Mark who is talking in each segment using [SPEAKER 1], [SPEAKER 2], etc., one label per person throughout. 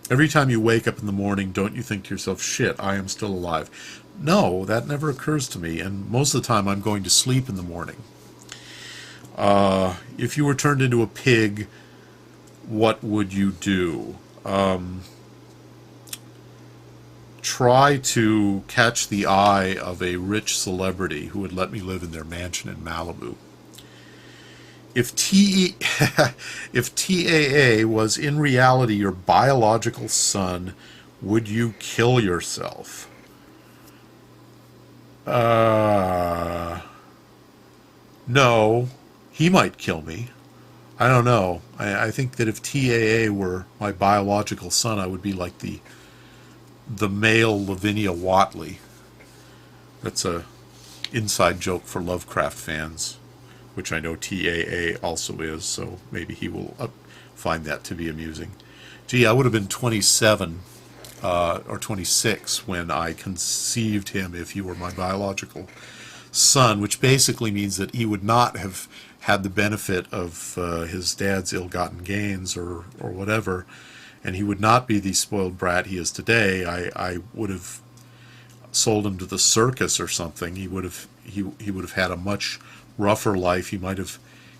[SPEAKER 1] Every time you wake up in the morning, don't you think to yourself, shit, I am still alive? No, that never occurs to me, and most of the time I'm going to sleep in the morning. If you were turned into a pig, what would you do? Try to catch the eye of a rich celebrity who would let me live in their mansion in Malibu. If if TAA was in reality your biological son, would you kill yourself? No. He might kill me. I don't know. I think that if TAA were my biological son, I would be like the male Lavinia Watley. That's a inside joke for Lovecraft fans, which I know TAA also is, so maybe he will find that to be amusing. Gee, I would have been 27 or 26 when I conceived him if he were my biological son, which basically means that he would not have had the benefit of his dad's ill-gotten gains or whatever, and he would not be the spoiled brat he is today. I would have sold him to the circus or something. He would have had a much rougher life. He might have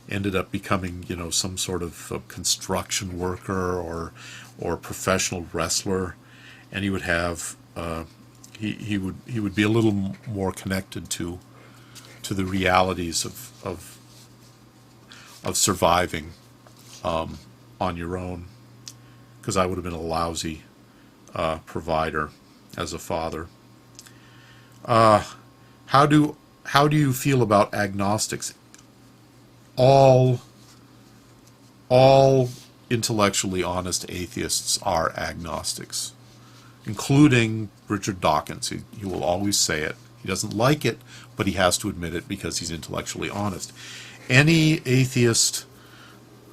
[SPEAKER 1] ended up becoming, you know, some sort of construction worker or professional wrestler, and he would have he would be a little more connected to the realities of surviving on your own, because I would have been a lousy provider as a father. How do you feel about agnostics? All intellectually honest atheists are agnostics, including Richard Dawkins. He will always say it. He doesn't like it, but he has to admit it because he's intellectually honest. Any atheist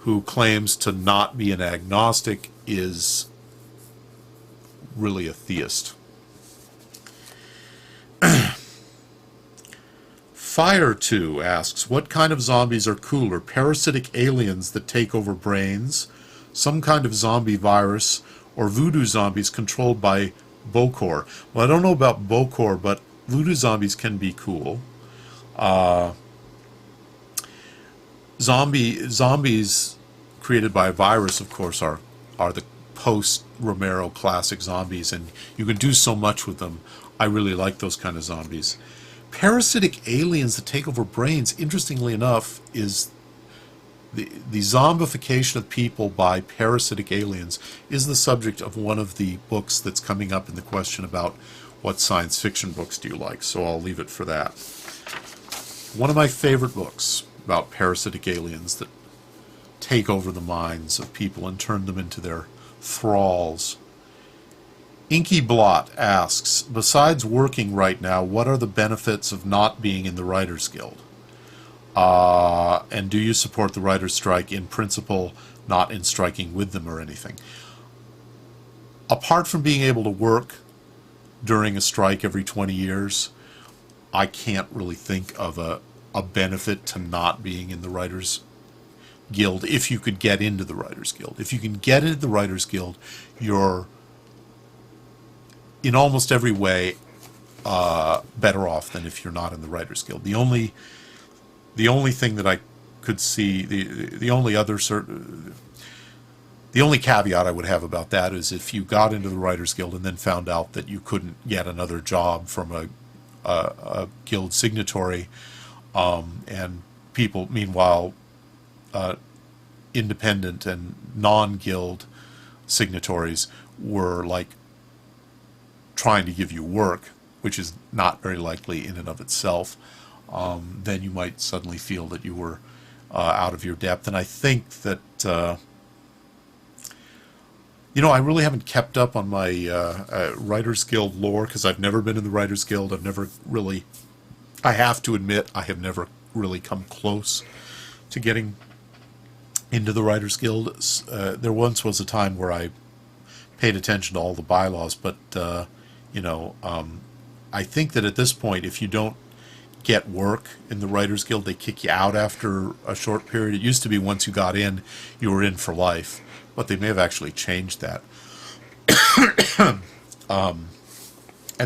[SPEAKER 1] who claims to not be an agnostic is really a theist. firetu asks, what kind of zombies are cooler? Parasitic aliens that take over brains, some kind of zombie virus, or voodoo zombies controlled by Bokor? Well, I don't know about Bokor, but voodoo zombies can be cool. Zombies created by a virus, of course, are the post-Romero classic zombies, and you can do so much with them. I really like those kind of zombies. Parasitic aliens that take over brains, interestingly enough, is the zombification of people by parasitic aliens is the subject of one of the books that's coming up in the question about what science fiction books do you like, so I'll leave it for that. One of my favorite books about parasitic aliens that take over the minds of people and turn them into their thralls. Innkyblott asks, besides working right now, what are the benefits of not being in the Writers Guild? And do you support the writer's strike in principle, not in striking with them or anything? Apart from being able to work during a strike every 20 years, I can't really think of a benefit to not being in the Writers Guild if you could get into the Writers Guild. If you can get into the Writers Guild, you're in almost every way better off than if you're not in the Writers Guild. The only thing that I could see, the only caveat I would have about that is if you got into the Writers Guild and then found out that you couldn't get another job from a guild signatory, and people, meanwhile, independent and non-guild signatories were like trying to give you work, which is not very likely in and of itself, then you might suddenly feel that you were out of your depth. And I think that, I really haven't kept up on my Writers Guild lore because I've never been in the Writers Guild. I have to admit, I have never really come close to getting into the Writers Guild. There once was a time where I paid attention to all the bylaws, but I think that at this point, if you don't get work in the Writers Guild, they kick you out after a short period. It used to be once you got in, you were in for life, but they may have actually changed that. And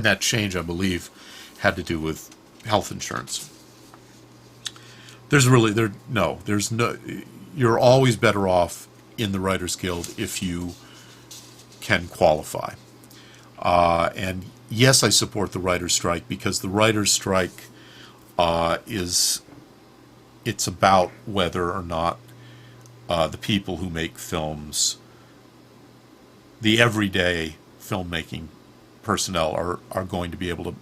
[SPEAKER 1] that change, I believe, had to do with health insurance. There's no. You're always better off in the Writers Guild if you can qualify. And yes, I support the writers' strike, because the writers' strike it's about whether or not the people who make films, the everyday filmmaking personnel, are going to be able to,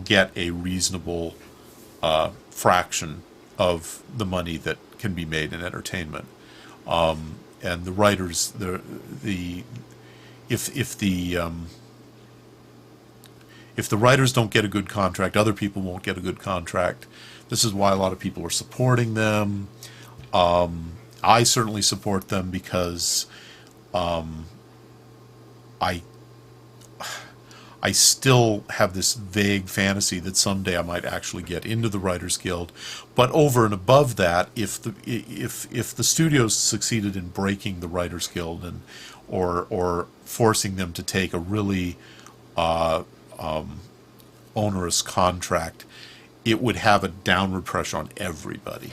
[SPEAKER 1] get a reasonable fraction of the money that can be made in entertainment. And the writers, if the writers don't get a good contract, other people won't get a good contract. This is why a lot of people are supporting them. I certainly support them because I still have this vague fantasy that someday I might actually get into the Writers Guild. But over and above that, if the studios succeeded in breaking the Writers Guild or forcing them to take a really onerous contract, it would have a downward pressure on everybody.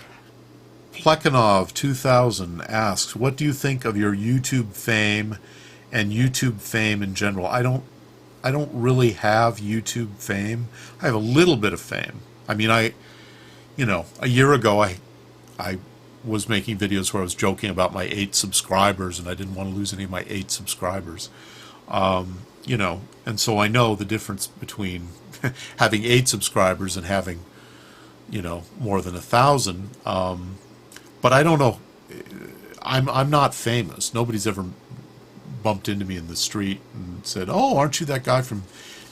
[SPEAKER 1] Plekhanov 2000 asks, what do you think of your YouTube fame and YouTube fame in general? I don't really have YouTube fame. I have a little bit of fame. I mean, a year ago I was making videos where I was joking about my 8 subscribers, and I didn't want to lose any of my 8 subscribers. And so I know the difference between having 8 subscribers and having, more than 1,000. But I don't know. I'm not famous. Nobody's ever bumped into me in the street and said, "Oh, aren't you that guy from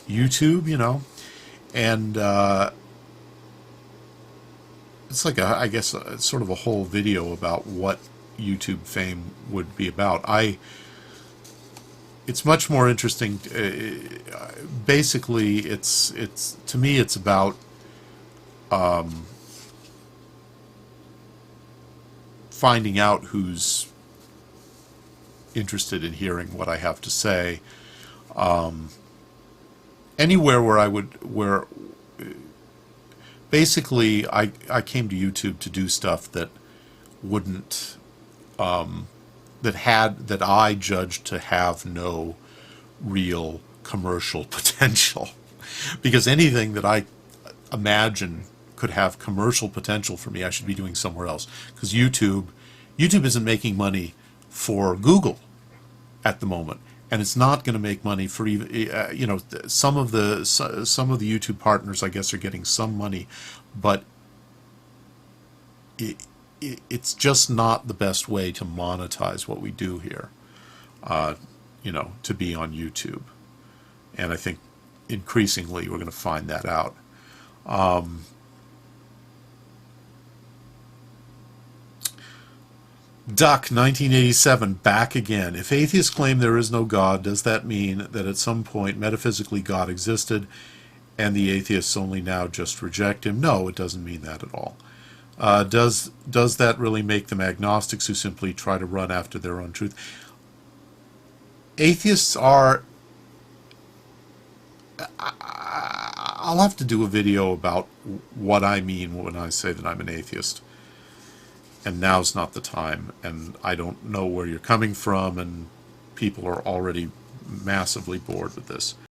[SPEAKER 1] YouTube?" And it's like I guess sort of a whole video about what YouTube fame would be about. It's much more interesting. Basically, it's to me, it's about finding out who's interested in hearing what I have to say. Anywhere where basically I came to YouTube to do stuff that wouldn't that I judged to have no real commercial potential, because anything that I imagine could have commercial potential for me, I should be doing somewhere else, because YouTube isn't making money for Google at the moment, and it's not going to make money for even some of the YouTube partners, I guess, are getting some money, but it's just not the best way to monetize what we do here, to be on YouTube. And I think increasingly we're going to find that out. Duck 1987 back again. If atheists claim there is no God, does that mean that at some point metaphysically God existed and the atheists only now just reject him? No, it doesn't mean that at all. Does that really make them agnostics who simply try to run after their own truth? Atheists are... I'll have to do a video about what I mean when I say that I'm an atheist. And now's not the time, and I don't know where you're coming from, and people are already massively bored with this.